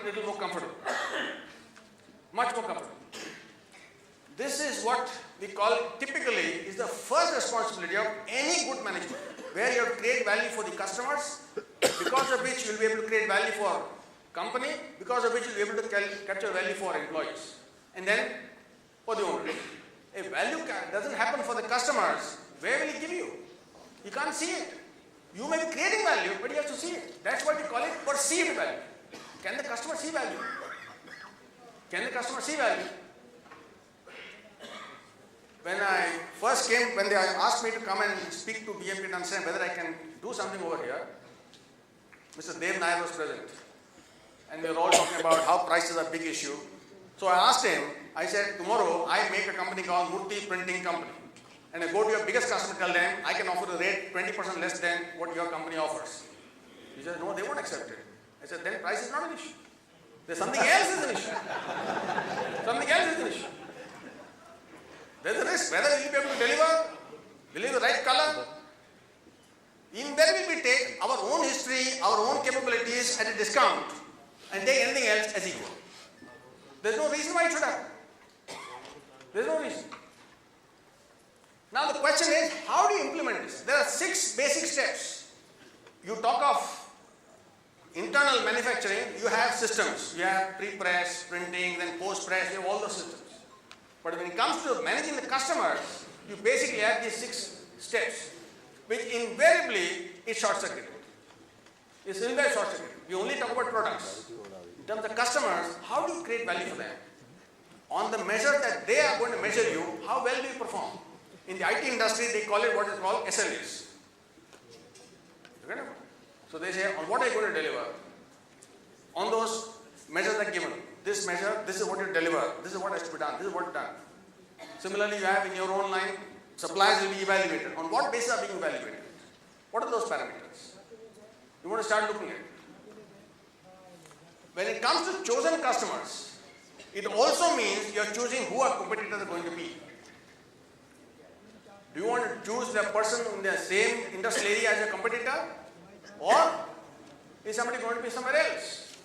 little more comfortable. Much more comfortable. This is what we call typically is the first responsibility of any good management, where you have to create value for the customers, because of which you will be able to create value for company, because of which you will be able to capture value for employees, and then for the owner. If value doesn't happen for the customers, where will he give you? You can't see it. You may be creating value, but you have to see it. That's what we call it perceived value. Can the customer see value? Can the customer see value? When I first came, when they asked me to come and speak to BMP to understand whether I can do something over here, Mr. Dev Nair was present. And we were all talking about how price is a big issue. So I asked him, I said, tomorrow I make a company called Murthy Printing Company. And I go to your biggest customer, tell them, I can offer the rate 20% less than what your company offers. He said, no, they won't accept it. I said, then price is not an issue. There's something else is an issue. Something else is an issue. There's a risk, whether we'll be able to deliver the right color. Invariably we take our own history, our own capabilities at a discount and take anything else as equal. There's no reason why it should happen. There's no reason. Now the question is, how do you implement this? There are 6 basic steps. You talk of internal manufacturing, you have systems. You have pre-press, printing, then post-press, you have all those systems. But when it comes to managing the customers, you basically have these 6 steps, which invariably is short-circuited. It's invariably short-circuited. We only talk about products. In terms of customers, how do you create value for them? On the measure that they are going to measure you, how well do you perform? In the IT industry, they call it what is called SLAs. So they say, on what are you going to deliver? On those measures are given. This measure, this is what you deliver. This is what has to be done. This is what is done. Similarly, you have in your own line, suppliers will be evaluated. On what basis are being evaluated? What are those parameters? You want to start looking at it. When it comes to chosen customers, it also means you are choosing who our competitors are going to be. Do you want to choose the person in the same industrial area as your competitor? Or is somebody going to be somewhere else?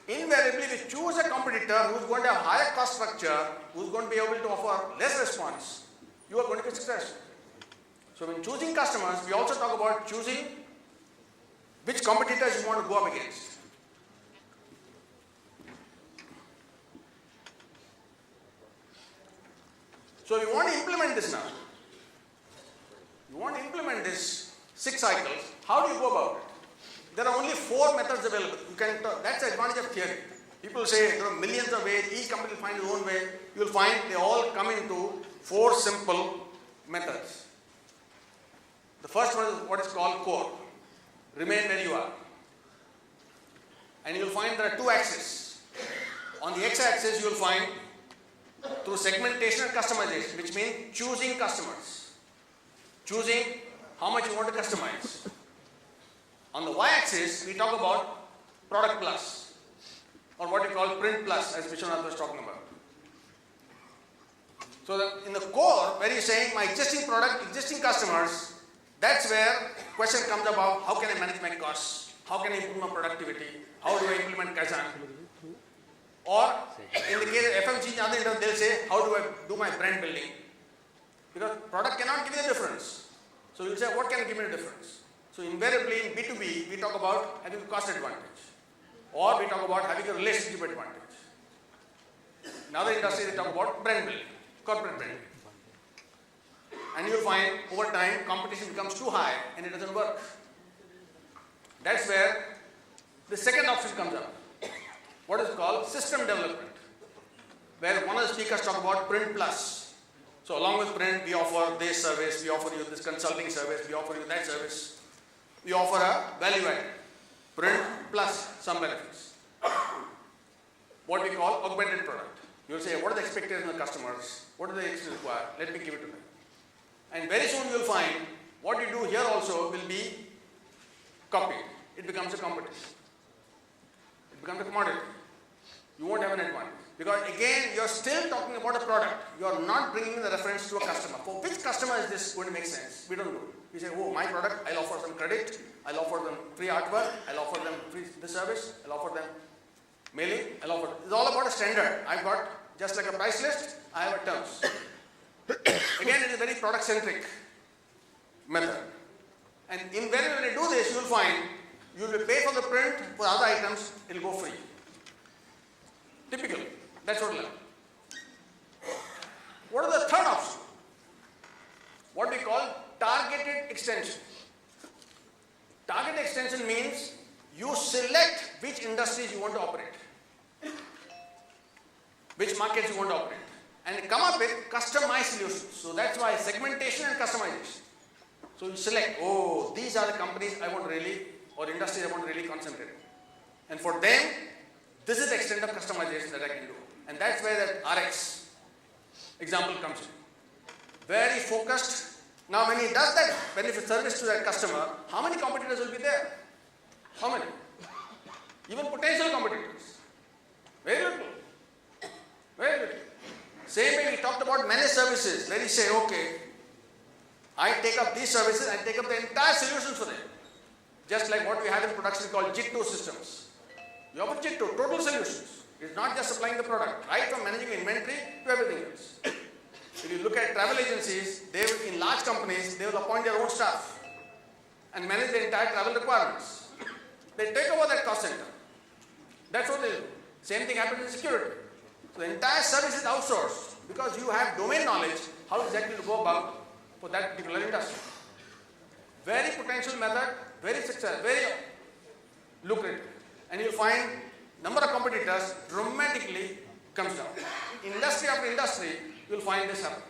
Invariably, we choose a competitor who is going to have higher cost structure, who is going to be able to offer less response. You are going to be successful. So when choosing customers, we also talk about choosing which competitors you want to go up against. So you want to implement this now. You want to implement this 6 cycles. How do you go about it? There are only 4 methods available. You can talk, that's the advantage of theory. People say there are millions of ways, each company will find its own way. You will find they all come into 4 simple methods. The first one is what is called core. Remain where you are. And you will find there are 2 axes. On the x-axis you will find through segmentation and customization, which means choosing customers. Choosing how much you want to customize. On the y-axis, we talk about product plus, or what we call print plus, as Vishwanath was talking about. So in the core, where you're saying my existing product, existing customers, that's where question comes about how can I manage my costs? How can I improve my productivity? How do I implement Kaizen? Or in the case of FMCG, other industries, they'll say, how do I do my brand building? Because product cannot give you a difference. So you'll say, what can give me a difference? So invariably in B2B, we talk about having a cost advantage. Or we talk about having a relationship advantage. In other industries, they talk about brand building, corporate branding. And you'll find over time, competition becomes too high and it doesn't work. That's where the second option comes up. What is called system development, where one of the speakers talk about print plus. So along with print, we offer this service, we offer you this consulting service, we offer you that service. We offer a value add, print plus some benefits. What we call augmented product. You'll say, what are the expectations of the customers? What do they actually require? Let me give it to them. And very soon you'll find what you do here also will be copied. It becomes a competition. It becomes a commodity. You won't have an advantage. Because again, you're still talking about a product. You're not bringing the reference to a customer. For which customer is this going to make sense? We don't do it. We say, oh, my product, I'll offer them credit, I'll offer them free artwork, I'll offer them free this service, I'll offer them mailing, I'll offer. It's all about a standard. I've got, just like a price list, I have a terms. Again, it is a very product centric method. And invariably when you do this, you'll find you will pay for the print, for other items, it will go free. Typical. That's what we'll have. What is the third option? What we call targeted extension. Targeted extension means you select which industries you want to operate, which markets you want to operate, and come up with customized solutions. So that's why segmentation and customization. So you select, oh, these are the companies I want to really, or industries I want to really concentrate on. And for them, this is the extent of customization that I can do. And that's where the RX example comes in. Very focused. Now when he does that benefit service to that customer, how many competitors will be there? How many? Even potential competitors. Very little. Very little. Same way we talked about managed services, where you say, okay, I take up these services and take up the entire solutions for them. Just like what we have in production called JIT2 systems. You offer JIT2, total solutions. It's not just supplying the product, right from managing inventory to everything else. If you look at travel agencies, they will, in large companies, they will appoint their own staff and manage the entire travel requirements. They take over that cost center. That's what they do. Same thing happens in security. So the entire service is outsourced because you have domain knowledge how exactly to go about for that particular industry. Very potential method, very successful, very lucrative. And you'll find number of competitors dramatically comes down. Industry after industry, you'll find this happen.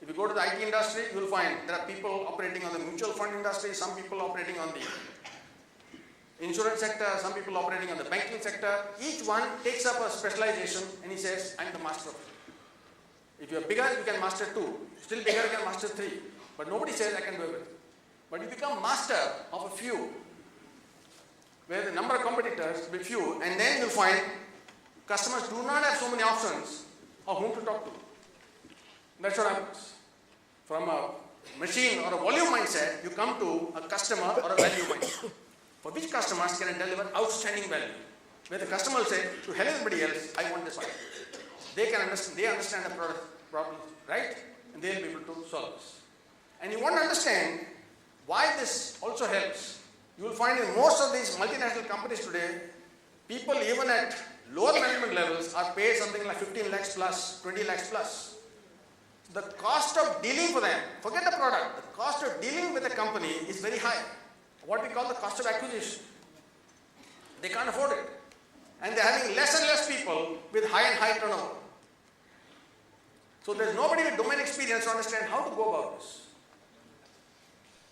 If you go to the IT industry, you'll find there are people operating on the mutual fund industry, some people operating on the insurance sector, some people operating on the banking sector. Each one takes up a specialization and he says, I'm the master of it. If you're bigger, you can master 2. Still bigger, you can master 3. But nobody says, I can do everything. But you become master of a few, where the number of competitors will be few, and then you'll find customers do not have so many options of whom to talk to. That's what happens. From a machine or a volume mindset, you come to a customer or a value mindset. For which customers can I deliver outstanding value? Where the customer will say, to hell everybody else, I want this item. They understand the product problem, right? And they'll be able to solve this. And you want to understand why this also helps. You will find in most of these multinational companies today, people even at lower management levels are paid something like 15 lakhs plus, 20 lakhs plus. The cost of dealing for them, forget the product, the cost of dealing with a company is very high. What we call the cost of acquisition. They can't afford it. And they're having less and less people with high and high turnover. So there's nobody with domain experience to understand how to go about this.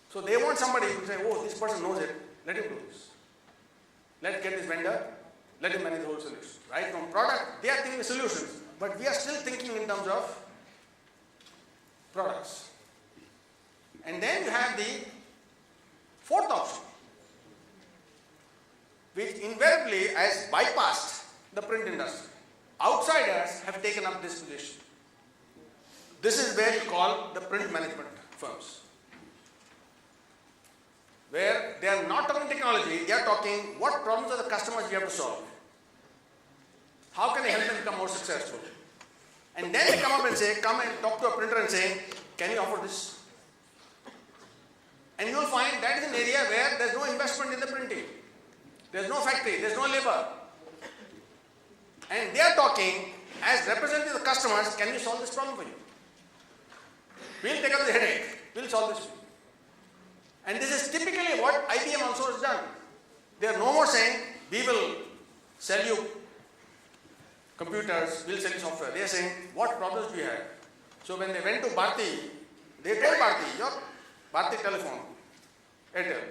So they want somebody who say, oh, this person knows it, let him do this. Let's get this vendor, let him manage the whole solution. Right from product, they are thinking of solutions, but we are still thinking in terms of products. And then you have the fourth option, which invariably has bypassed the print industry. Outsiders have taken up this position. This is where you call the print management firms, where they are not talking technology, they are talking what problems are the customers we have to solve. How can I help them become more successful? And then they come up and say, come and talk to a printer and say, can you offer this? And you will find that is an area where there is no investment in the printing. There is no factory, there is no labor. And they are talking as representatives of the customers, can we solve this problem for you? We will take up the headache, we will solve this for you. And this is typically what IBM also has done. They are no more saying, we will sell you computers, we will sell you software. They are saying, what problems do you have? So when they went to Bharti, they told Bharti, your Bharti telephone, Airtel,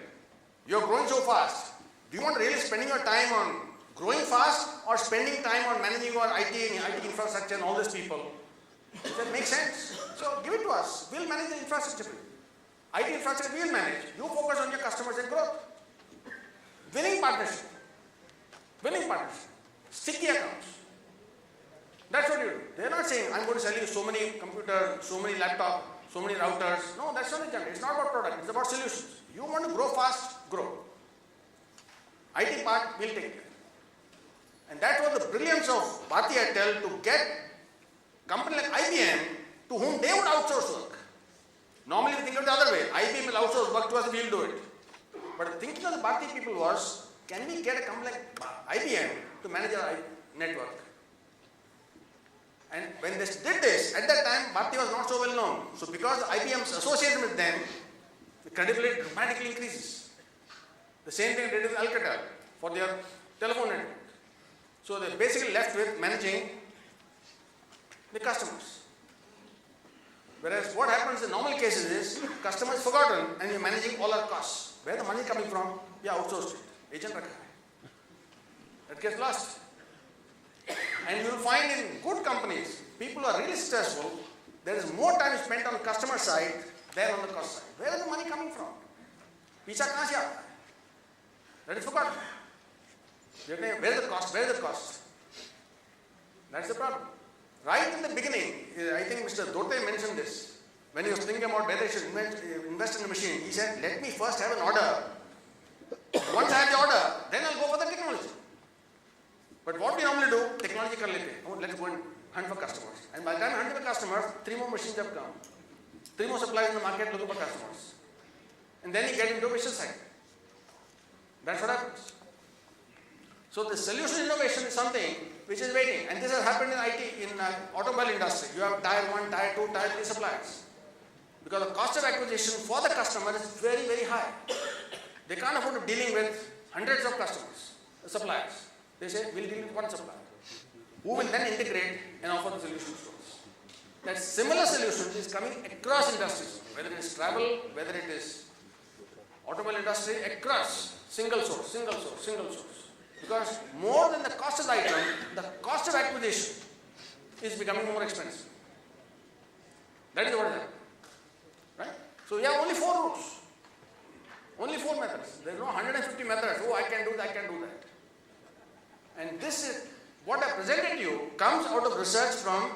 you are growing so fast. Do you want really spending your time on growing fast or spending time on managing your IT and IT infrastructure and all these people? That makes sense. So give it to us. We'll manage the infrastructure for you. IT infrastructure we'll manage. You focus on your customers and growth. Winning partnership. Winning partnership. Sticky accounts. That's what you do. They're not saying, I'm going to sell you so many computers, so many laptops, so many routers. No, that's not the agenda. It's not about product, it's about solutions. You want to grow fast, grow. IT part will take care. And that was the brilliance of Bharti Airtel to get company like IBM to whom they would outsource work. Normally we think of the other way. IBM will outsource work to us, we will do it. But the thinking of the Bharti people was, can we get a company like IBM to manage our network? And when they did this, at that time Bharti was not so well known. So because IBM's association with them, the credibility dramatically increases. The same thing they did with Alcatel for their telephone network. So they basically left with managing the customers. Whereas what happens in normal cases is, customer is forgotten and you're managing all our costs. Where the money coming from? Yeah, outsourced it. Agent rakha hai. That gets lost. And you will find in good companies, people who are really successful, there is more time spent on the customer side than on the cost side. Where is the money coming from? Picha kahan se aata hai? That is forgotten. Where is the cost? Where is the cost? That's the problem. Right in the beginning, I think Mr. Dote mentioned this. When he was thinking about whether he should invest in the machine, he said, let me first have an order. Once I have the order, then I'll go for the technology. But what we normally do, technology kar lete. Oh, let's go and hunt for customers. And by the time I hunt for customers, 3 more machines have come. 3 more suppliers in the market looking for customers. And then you get into a vicious cycle. That's what happens. So the solution innovation is something which is waiting. And this has happened in IT, in automobile industry. You have tier 1, tier 2, tier 3 suppliers. Because the cost of acquisition for the customer is very, very high. They can't afford to dealing with hundreds of customers, suppliers. They say, we'll deal with one supplier, who will then integrate and offer the solutions to us. That similar solution is coming across industries, whether it is travel, whether it is automobile industry, across, single source, single source, single source. Because more than the cost of the item, the cost of acquisition is becoming more expensive. That is what is happening. Right? So we have only 4 routes. Only 4 methods. There is no 150 methods. Oh, I can do that, I can do that. And this is, what I presented to you comes out of research from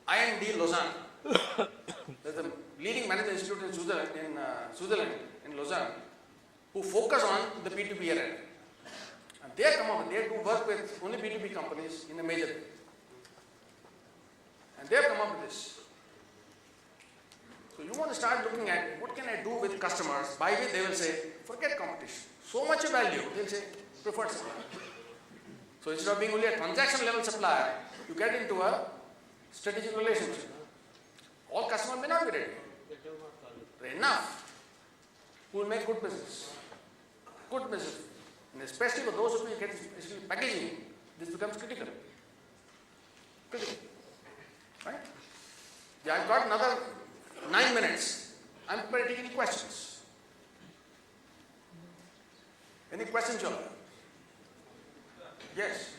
IND Lausanne. There's a leading management institute in Switzerland, in Lausanne, who focus on the P2P area. And they come up, they do work with only B2B companies in a major way. And they have come up with this. So you want to start looking at what can I do with customers, by which they will say, forget competition. So much value, they'll say, preferred supplier. So instead of being only a transaction level supplier, you get into a strategic relationship. All customers may not be ready. There are enough who will make good business. Good business. And especially for those of you who get especially packaging, this becomes critical. Critical. Right? Yeah, I've got another 9 minutes. I'm prepared to take any questions. Any questions, John? Yes.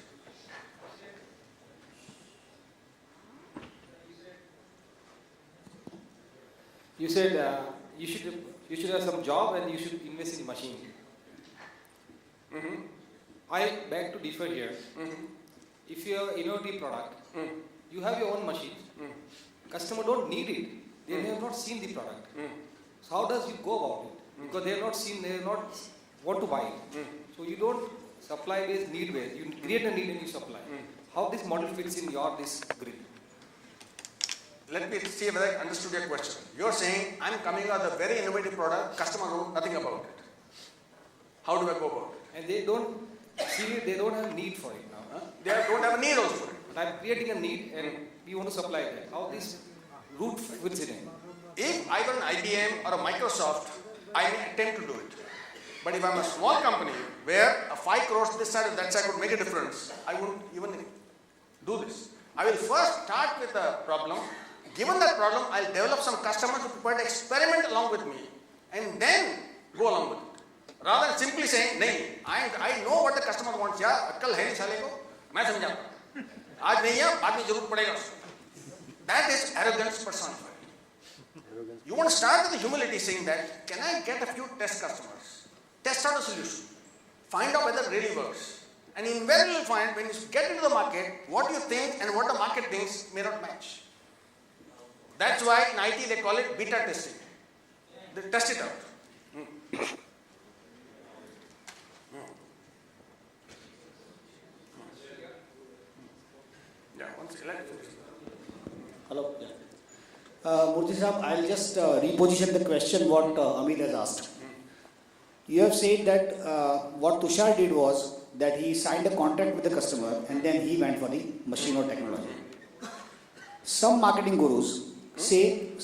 You said you should have some job and you should invest in machine. Mm-hmm. I beg to differ here. Mm-hmm. If you have innovative product, you have your own machine. Customer don't need it. They have not seen the product. So how does you go about it? Because they have not seen, they have not want to buy it. So you don't supply based, need based. You create a need and you supply. How this model fits in your this grid? Let me see whether I understood your question. You're saying, I'm coming out with a very innovative product, customer knows nothing about it. How do I go about it? And they don't see it, they don't have need for it now. They don't have a need also for it. But I'm creating a need and we want to supply that. How this route fits in? If I were an IBM or a Microsoft, I may attempt to do it. But if I'm a small company where a 5 crores this side or that side would make a difference, I wouldn't even do this. I will first start with a problem. Given that problem, I'll develop some customers who prefer to experiment along with me and then go along with it. Rather than simply saying, nahi, I know what the customer wants. Yeah, अक्कल है नहीं साले को, मैं समझाऊंगा. आज नहीं है, बाद में जरूरत पड़ेगा उसको. That is arrogance personified. You want to start with the humility saying that, can I get a few test customers? Test out a solution. Find out whether it really works. And invariably you'll find when you get into the market, what you think and what the market thinks may not match. That's why in IT they call it beta testing. They test it out. Yeah, once Hello. Murthy Saab, I'll just reposition the question what Amit has asked. You have said that what Tushar did was that he signed a contract with the customer and then he went for the machine or technology. Some marketing gurus says,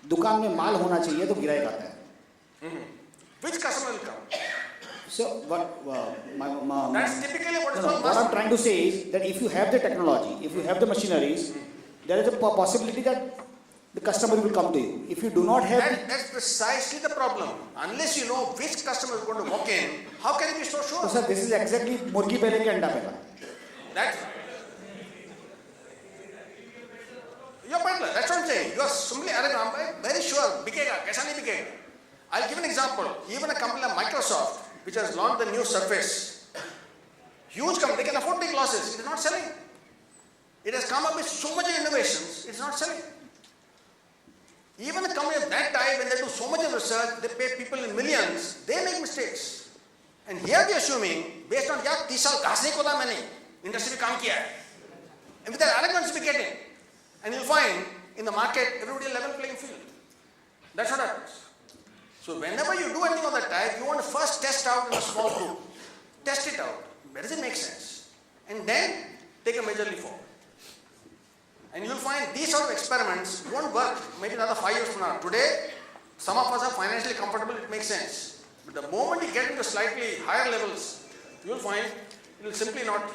दुकान में माल होना चाहिए तो गिराई आता है. Which customer will come? So what That's typically what is called what I'm must. trying to say is that if you have the technology, if you have the machineries, there is a possibility that the customer will come to you. If you do not have, That's precisely the problem. Unless you know which customer is going to walk in, how can you be so sure? so sir, this is exactly मुर्गी पहले के अंडा पहला. That's you're pointless. That's what I'm saying. You are simply arrogant. I'm very sure. बिकेगा, कैसा नहीं बिकेगा? I'll give an example. Even a company like Microsoft, which has launched the new Surface, huge company, they can afford big losses. It is not selling. It has come up with so much innovations. It's not selling. Even a company of that type, when they do so much of research, they pay people in millions. They make mistakes. And here we are assuming, based on यार 30 साल घास नहीं खोदा मैंने, industry में काम किया है. And with that arrogance we get in. And you'll find in the market, everybody a level playing field. That's what happens. So whenever you do anything of that type, you want to first test out in a small group. Test it out. Does it make sense? And then take a major leap forward. And you'll find these sort of experiments won't work maybe another 5 years from now. Today, some of us are financially comfortable, it makes sense. But the moment you get into slightly higher levels, you'll find it will simply not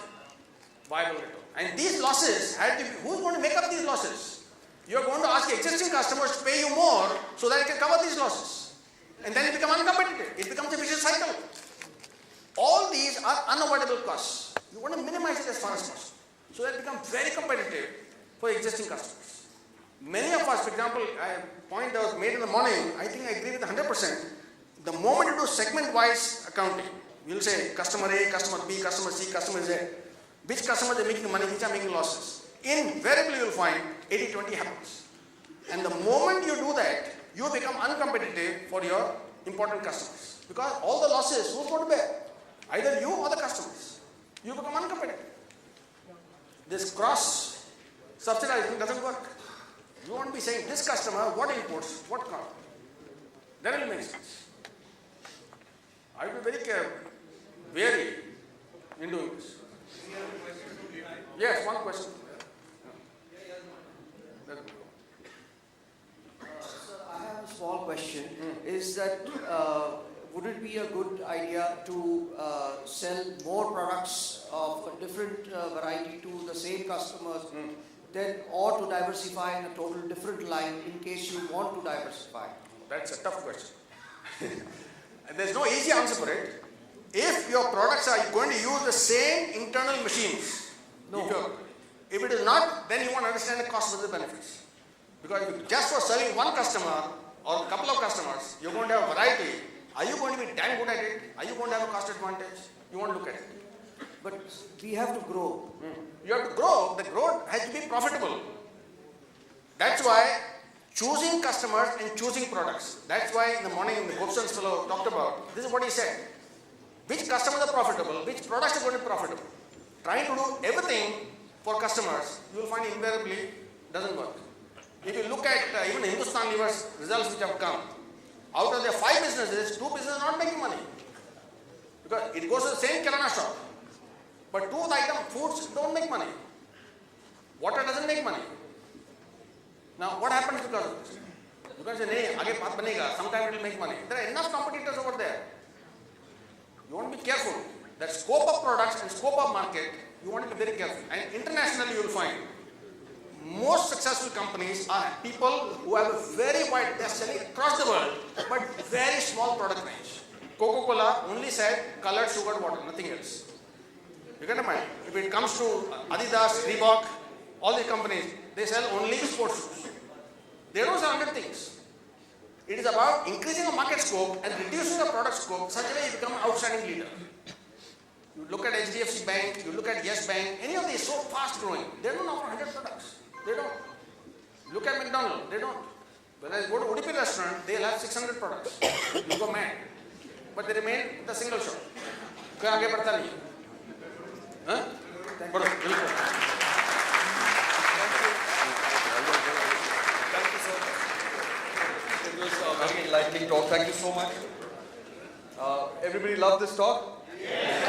viable at all. And these losses had to be, who's going to make up these losses? You're going to ask existing customers to pay you more so that you can cover these losses. And then you become uncompetitive. It becomes a vicious cycle. All these are unavoidable costs. You want to minimize it as far as possible so that it becomes very competitive for existing customers. Many of us, for example, a point that was made in the morning, I think I agree with 100%. The moment you do segment-wise accounting, you'll say customer A, customer B, customer C, customer Z. Which customers are making money, which are making losses. Invariably you'll find 80-20 happens. And the moment you do that, you become uncompetitive for your important customers. Because all the losses, who's going to bear? Either you or the customers. You become uncompetitive. This cross subsidizing doesn't work. You won't be saying this customer, what inputs, what cost. That will make sense. I will be very wary in doing this. Yes, one question. Sir, I have a small question. Is that would it be a good idea to sell more products of a different variety to the same customers, then, or to diversify in a total different line in case you want to diversify? That's a tough question. And there's no easy answer for it. If your products are going to use the same internal machines, No. if it is not, then you want to understand the cost of the benefits. Because if just for serving one customer or a couple of customers, you're going to have a variety. Are you going to be damn good at it? Are you going to have a cost advantage? You want to look at it. But we have to grow. You have to grow. The growth has to be profitable. That's why choosing customers and choosing products. That's why in the morning the Gobson's fellow talked about, this is what he said. Which customers are profitable, which products are going to be profitable. Trying to do everything for customers, you will find invariably doesn't work. If you look at even Hindustan Lever's results which have come, out of their 5 businesses, 2 businesses are not making money. Because it goes to the same kirana shop. But 2 item foods don't make money. Water doesn't make money. Now what happens because of this? Because nahi, aage baat banega, sometime it will make money. There are enough competitors over there. You want to be careful. That scope of products and scope of market, you want to be very careful. And internationally you will find most successful companies are people who have a very wide, they are selling across the world, but very small product range. Coca-Cola only said colored sugared water, nothing else. You get a mind? If it comes to Adidas, Reebok, all these companies, they sell only sports shoes. They don't sell other things. It is about increasing the market scope and reducing the product scope such a way you become an outstanding leader. You look at HDFC Bank, you look at Yes Bank, any of these so fast growing, they don't offer 100 products. They don't. Look at McDonald's, they don't. When I go to Udupi restaurant, they'll have 600 products. You go mad. But they remain the single shop. कोई आगे बढ़ता नहीं है. हाँ? बढ़ो, बिल्कुल. Thank you, sir. It was a very enlightening talk. Thank you so much. Everybody loved this talk?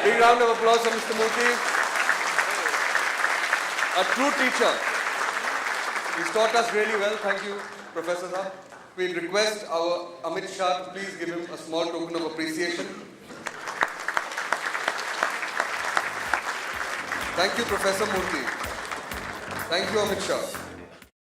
Big round of applause for Mr. Murthy. A true teacher. He's taught us really well. Thank you, Professor Saab. We request our Amit Shah to please give him a small token of appreciation. Thank you, Professor Murthy. Thank you, Amit Shah.